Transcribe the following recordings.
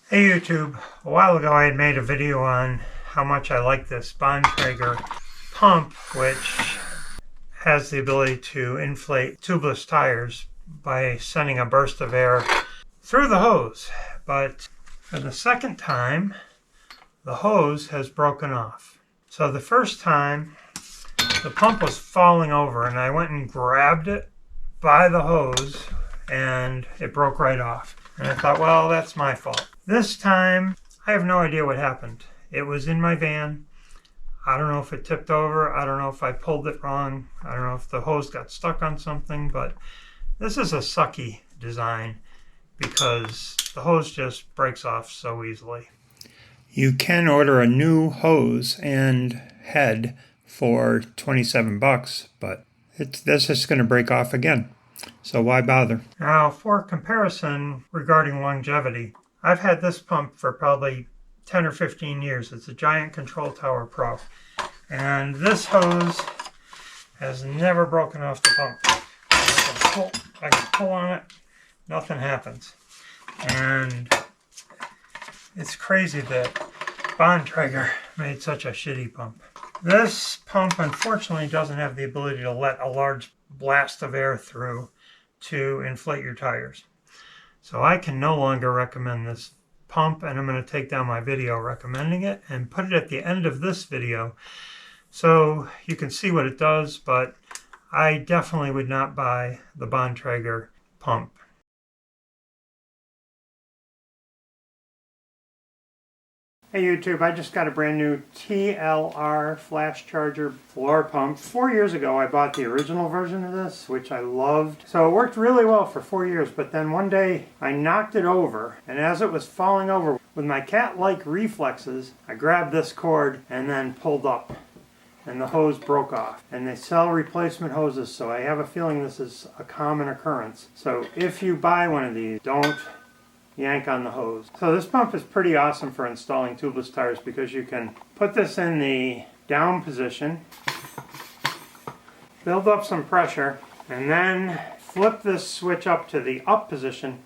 Hey YouTube, a while ago I had made a video on how much I like this Bontrager pump, which has the ability to inflate tubeless tires by sending a burst of air through the hose. But for the second time, the hose has broken off. So the first time, the pump was falling over and I went and grabbed it by the hose and it broke right off. And I thought, well, that's my fault. This time, I have no idea what happened. It was in my van. I don't know if it tipped over. I don't know if I pulled it wrong. I don't know if the hose got stuck on something, but this is a sucky design because the hose just breaks off so easily. You can order a new hose and head for 27 bucks, but that's just going to break off again. So why bother? Now, for comparison regarding longevity, I've had this pump for probably 10 or 15 years. It's a Giant Control Tower Pro. And this hose has never broken off the pump. I can pull on it, nothing happens. And it's crazy that Bontrager made such a shitty pump. This pump unfortunately doesn't have the ability to let a large blast of air through to inflate your tires. So I can no longer recommend this pump, and I'm going to take down my video recommending it and put it at the end of this video so you can see what it does, but I definitely would not buy the Bontrager pump. Hey YouTube, I just got a brand new TLR flash charger floor pump. 4 years ago I bought the original version of this, which I loved. So it worked really well for 4 years, but then one day I knocked it over, and as it was falling over, with my cat-like reflexes, I grabbed this cord and then pulled up, and the hose broke off. And they sell replacement hoses, so I have a feeling this is a common occurrence. So if you buy one of these, don't yank on the hose. So this pump is pretty awesome for installing tubeless tires because you can put this in the down position, build up some pressure, and then flip this switch up to the up position,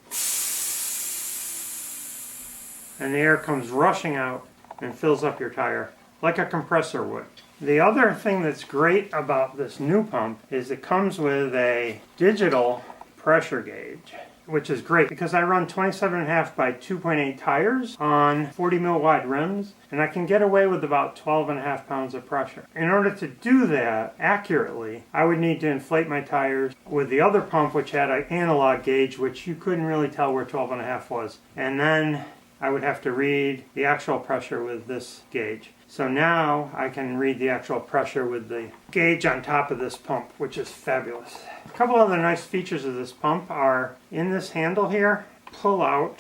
and the air comes rushing out and fills up your tire like a compressor would. The other thing that's great about this new pump is it comes with a digital pressure gauge, which is great because I run 27.5 by 2.8 tires on 40 mil wide rims, and I can get away with about 12.5 pounds of pressure. In order to do that accurately, I would need to inflate my tires with the other pump, which had an analog gauge, which you couldn't really tell where 12.5 was. And then I would have to read the actual pressure with this gauge. So now I can read the actual pressure with the gauge on top of this pump, which is fabulous. A couple other nice features of this pump are in this handle here, pull out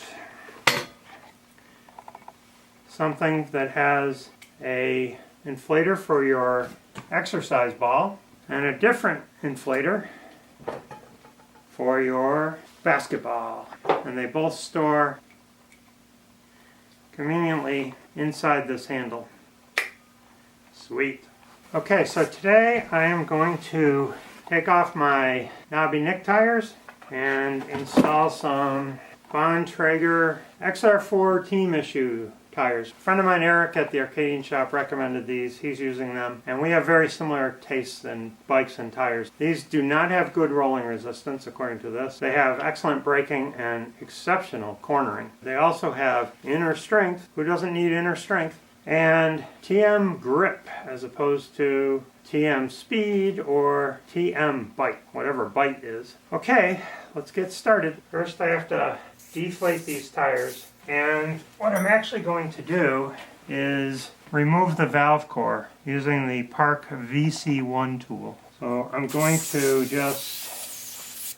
something that has a inflator for your exercise ball and a different inflator for your basketball. And they both store conveniently inside this handle. Sweet. Okay, so today I am going to take off my knobby Nick tires and install some Bontrager XR4 Team Issue tires. A friend of mine, Eric, at the Arcadian shop recommended these. He's using them, and we have very similar tastes in bikes and tires. These do not have good rolling resistance, according to this. They have excellent braking and exceptional cornering. They also have inner strength. Who doesn't need inner strength? And TM grip as opposed to TM speed or TM bite, whatever bite is. Okay, let's get started. First I have to deflate these tires, and what I'm actually going to do is remove the valve core using the Park VC1 tool. So I'm going to just...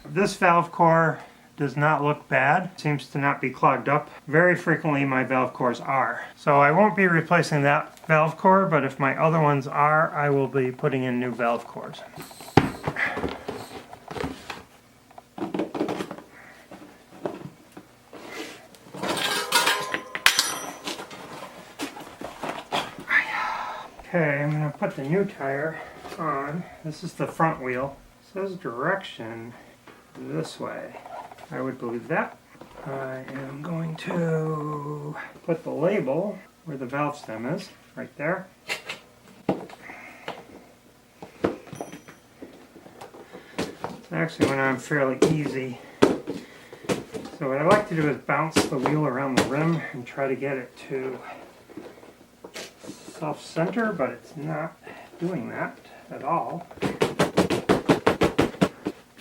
This valve core does not look bad. Seems to not be clogged up. Very frequently my valve cores are. So I won't be replacing that valve core, but if my other ones are, I will be putting in new valve cores. Okay, I'm going to put the new tire on. This is the front wheel. It says direction this way. I would believe that. I am going to put the label where the valve stem is, right there. It actually went on fairly easy. So what I like to do is bounce the wheel around the rim and try to get it to self-center, but it's not doing that at all.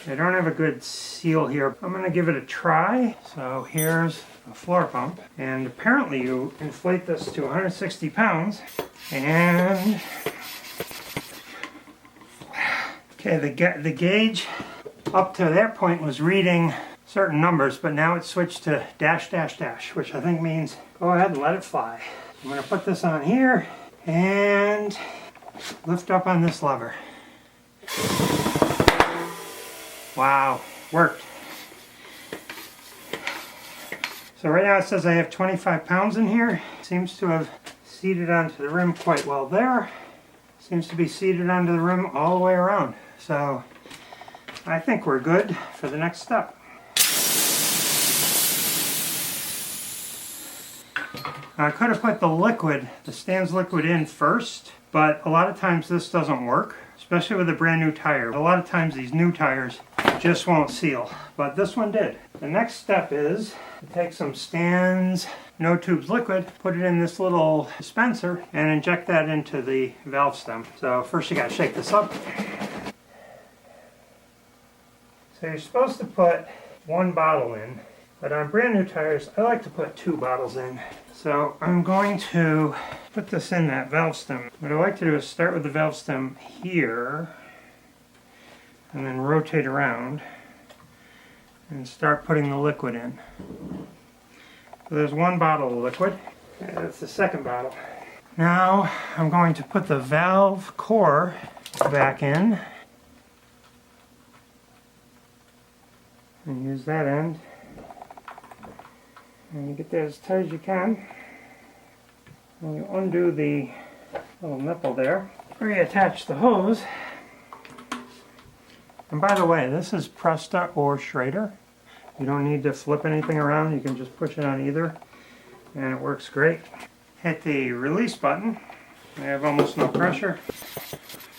I don't have a good seal here. I'm going to give it a try. So here's a floor pump, and apparently you inflate this to 160 pounds, and okay, the gauge up to that point was reading certain numbers, but now it's switched to dash dash dash, which I think means go ahead and let it fly. I'm going to put this on here and lift up on this lever. Wow, worked. So right now it says I have 25 pounds in here. Seems to have seated onto the rim quite well there. Seems to be seated onto the rim all the way around. So I think we're good for the next step. I could have put the liquid, the Stan's liquid in first, but a lot of times this doesn't work, especially with a brand new tire. A lot of times these new tires just won't seal, but this one did. The next step is to take some Stan's no tubes liquid, put it in this little dispenser, and inject that into the valve stem. So first you gotta shake this up. So you're supposed to put one bottle in, but on brand new tires I like to put 2 bottles in. So I'm going to put this in that valve stem. What I like to do is start with the valve stem here and then rotate around and start putting the liquid in. So there's 1 bottle of liquid. That's the second bottle. Now I'm going to put the valve core back in and use that end. And you get that as tight as you can. And you undo the little nipple there. Reattach the hose. And by the way, this is Presta or Schrader. You don't need to flip anything around. You can just push it on either. And it works great. Hit the release button. I have almost no pressure.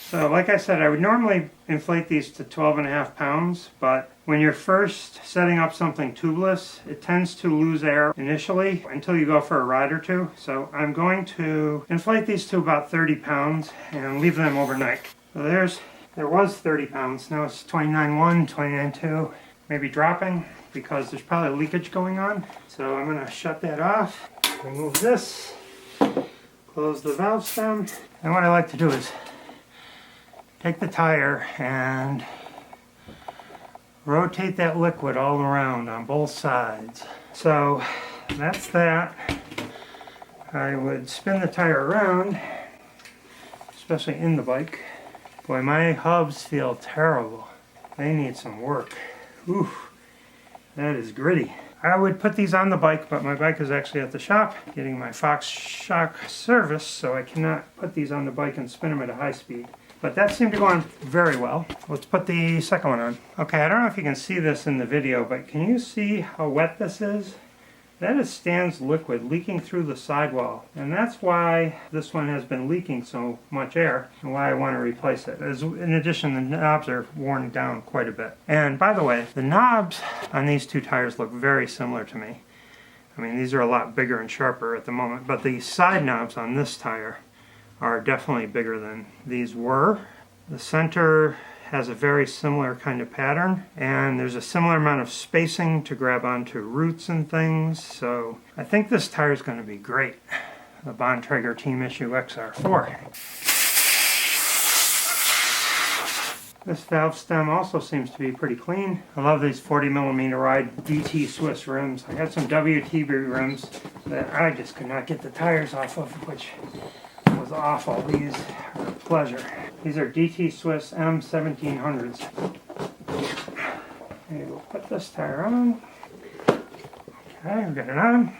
So like I said, I would normally inflate these to 12.5 pounds, but when you're first setting up something tubeless, it tends to lose air initially until you go for a ride or two. So I'm going to inflate these to about 30 pounds and leave them overnight. So there was 30 pounds, now it's 29.1, 29.2, maybe dropping because there's probably leakage going on. So I'm going to shut that off, remove this, close the valve stem, and what I like to do is take the tire and rotate that liquid all around on both sides. So that's that. I would spin the tire around, especially in the bike. Boy, my hubs feel terrible. They need some work. Oof, that is gritty. I would put these on the bike, but my bike is actually at the shop getting my Fox shock service, so I cannot put these on the bike and spin them at a high speed. But that seemed to go on very well. Let's put the second one on. Okay, I don't know if you can see this in the video, but can you see how wet this is? That is Stan's liquid leaking through the sidewall. And that's why this one has been leaking so much air and why I want to replace it. In addition, the knobs are worn down quite a bit. And by the way, the knobs on these 2 tires look very similar to me. I mean, these are a lot bigger and sharper at the moment, but the side knobs on this tire are definitely bigger than these were. The center has a very similar kind of pattern, and there's a similar amount of spacing to grab onto roots and things, so I think this tire is going to be great. The Bontrager Team Issue XR4. This valve stem also seems to be pretty clean. I love these 40mm wide DT Swiss rims. I got some WTB rims that I just could not get the tires off of, which was awful. These are a pleasure. These are DT Swiss M1700s. Okay, we'll put this tire on. Okay, we got it on.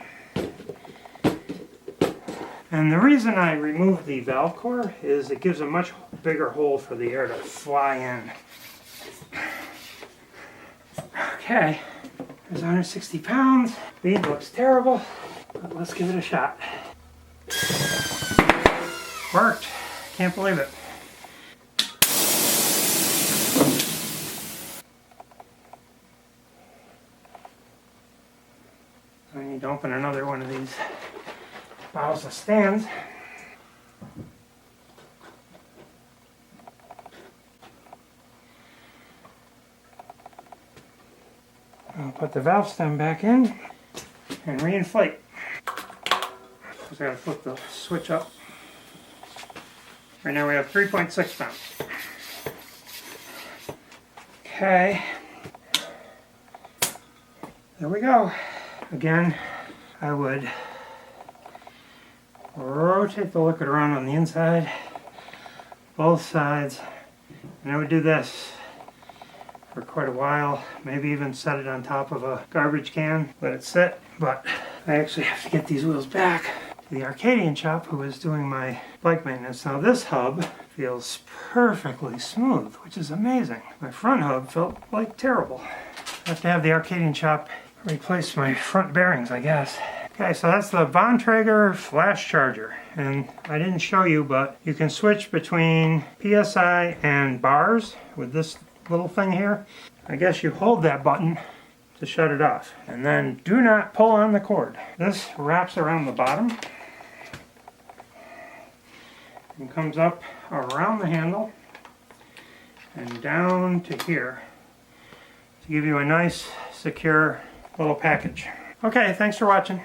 And the reason I removed the valve core is it gives a much bigger hole for the air to fly in. Okay, There's 160 pounds. Bead looks terrible, but let's give it a shot. Worked. Can't believe it. I need to open another one of these Bowser stands. I'll put the valve stem back in and reinflate. Just gotta flip the switch up. Right now we have 3.6 pounds. Okay. There we go. Again, I would rotate the liquid around on the inside, both sides, and I would do this for quite a while, maybe even set it on top of a garbage can, let it sit. But I actually have to get these wheels back to the Arcadian shop who is doing my bike maintenance. Now this hub feels perfectly smooth, which is amazing. My front hub felt like terrible. I have to have the Arcadian shop replace my front bearings, I guess. Okay, so that's the Bontrager flash charger, and I didn't show you, but you can switch between PSI and bars with this little thing here. I guess you hold that button to shut it off, and then do not pull on the cord. This wraps around the bottom and comes up around the handle and down to here to give you a nice, secure little package. Okay, thanks for watching.